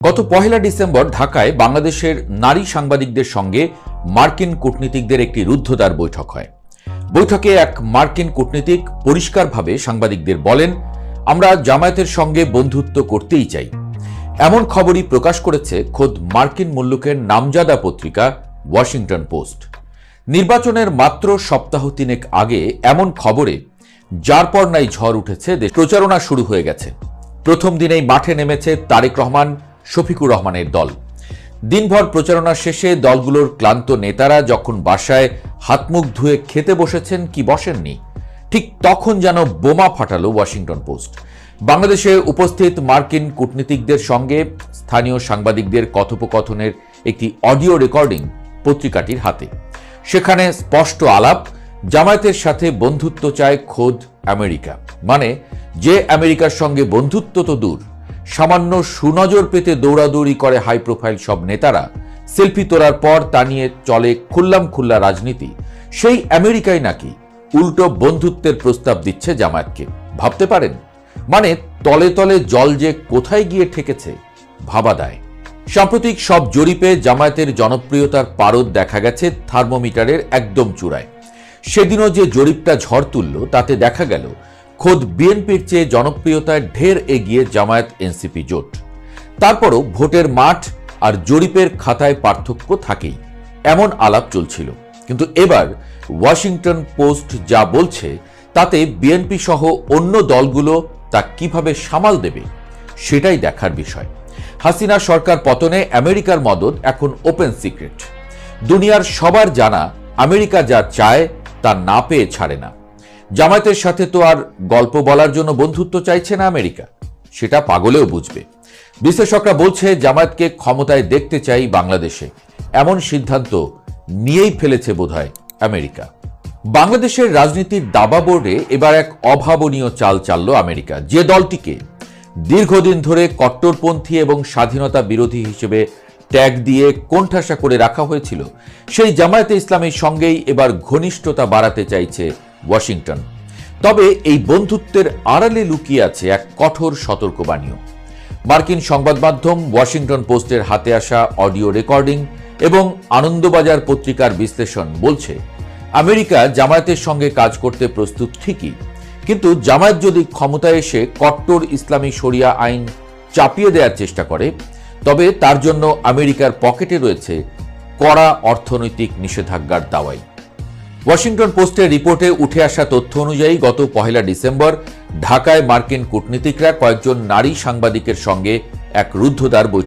গত পহেলা ডিসেম্বর ঢাকায় বাংলাদেশের নারী সাংবাদিকদের সঙ্গে মার্কিন কূটনীতিকদের একটি রুদ্ধদ্বার বৈঠক হয়। বৈঠকে এক মার্কিন কূটনীতিক পরিষ্কারভাবে সাংবাদিকদের বলেন, আমরা জামায়াতের সঙ্গে বন্ধুত্ব করতেই চাই। এমন খবরই প্রকাশ করেছে খোদ মার্কিন মুল্লুকের নামজাদা পত্রিকা ওয়াশিংটন পোস্ট। নির্বাচনের মাত্র সপ্তাহ তিনেক আগে এমন খবরে যার পর নাই ঝড় উঠেছে, প্রচারণা শুরু হয়ে গেছে। প্রথম দিনেই মাঠে নেমেছে তারেক রহমান, শফিকুর রহমানের দল। দিনভর প্রচারণা শেষে দলগুলোর ক্লান্ত নেতারা যখন বাসায় হাতমুখ ধুয়ে খেতে বসেছেন কি বসেননি, ঠিক তখন যেন বোমা ফাটালো ওয়াশিংটন পোস্ট। বাংলাদেশে উপস্থিত মার্কিন কূটনীতিকদের সঙ্গে স্থানীয় সাংবাদিকদের কথোপকথনের একটি অডিও রেকর্ডিং পত্রিকাটির হাতে। সেখানে স্পষ্ট আলাপ, জামায়াতের সাথে বন্ধুত্ব চায় খোদ আমেরিকা। মানে যে আমেরিকার সঙ্গে বন্ধুত্ব তো দূর, সামান্য সুনজর পেতে দৌড়াদৌড়ি করে হাই প্রোফাইল সব নেতারা সেলফি তোলার পর তা নিয়ে চলে খুল্লামখুল্লা রাজনীতি, সেই আমেরিকাই নাকি উল্টো বন্ধুত্বের প্রস্তাব দিচ্ছে জামায়াতকে। ভাবতে পারেন, মানে তলে তলে জল যে কোথায় গিয়ে ঠেকেছে ভাবা দায়। সাম্প্রতিক সব জরিপে জামায়াতের জনপ্রিয়তার পারদ দেখা গেছে থার্মোমিটারের একদম চূড়ায়। সেদিনও যে জরিপটা ঝড় তুলল তাতে দেখা গেল খোদ বিএনপির চেয়ে জনপ্রিয়তায় ঢের এগিয়ে জামায়াত এনসিপি জোট। তারপরও ভোটের মাঠ আর জরিপের খাতায় পার্থক্য থাকেই, এমন আলাপ চলছিল। কিন্তু এবার ওয়াশিংটন পোস্ট যা বলছে তাতে বিএনপি সহ অন্য দলগুলো তা কিভাবে সামাল দেবে সেটাই দেখার বিষয়। হাসিনা সরকার পতনে আমেরিকার মদদ এখন ওপেন সিক্রেট। দুনিয়ার সবার জানা, আমেরিকা যা চায় তা না পেয়ে ছাড়ে না। জামায়াতের সাথে তো আর গল্প বলার জন্য বন্ধুত্ব চাইছে না আমেরিকা, সেটা পাগলেও বুঝবে। বিশ্লেষকরা বলছে জামায়াতকে ক্ষমতায় দেখতে চাই বাংলাদেশে, এমন সিদ্ধান্ত নিয়েই ফেলেছে বোধহয় আমেরিকা। বাংলাদেশের রাজনীতির দাবা বোর্ডে এবার এক অভাবনীয় চাল চালল আমেরিকা। যে দলটিকে দীর্ঘদিন ধরে কট্টরপন্থী এবং স্বাধীনতা বিরোধী হিসেবে ট্যাগ দিয়ে কোণঠাসা করে রাখা হয়েছিল, সেই জামায়াতে ইসলামের সঙ্গেই এবার ঘনিষ্ঠতা বাড়াতে চাইছে ওয়াশিংটন। তবে এই বন্ধুত্বের আড়ালে লুকিয়ে আছে এক কঠোর সতর্কবাণীও। মার্কিন সংবাদ মাধ্যম ওয়াশিংটন পোস্টের হাতে আসা অডিও রেকর্ডিং এবং আনন্দবাজার পত্রিকার বিশ্লেষণ বলছে, আমেরিকা জামায়াতের সঙ্গে কাজ করতে প্রস্তুত ঠিকই, কিন্তু জামায়াত যদি ক্ষমতায় এসে কট্টর ইসলামী শরিয়া আইন চাপিয়ে দেওয়ার চেষ্টা করে, তবে তার জন্য আমেরিকার পকেটে রয়েছে কড়া অর্থনৈতিক নিষেধাজ্ঞার দাওয়াই। ওয়াশিংটন পোস্টের রিপোর্টে উঠে আসা তথ্য অনুযায়ী গত পহেলা ডিসেম্বর ঢাকায় মার্কিন কূটনীতিকরা কয়েকজন নারী সাংবাদিকের সঙ্গে এক রুদ্ধদ্বার বৈঠক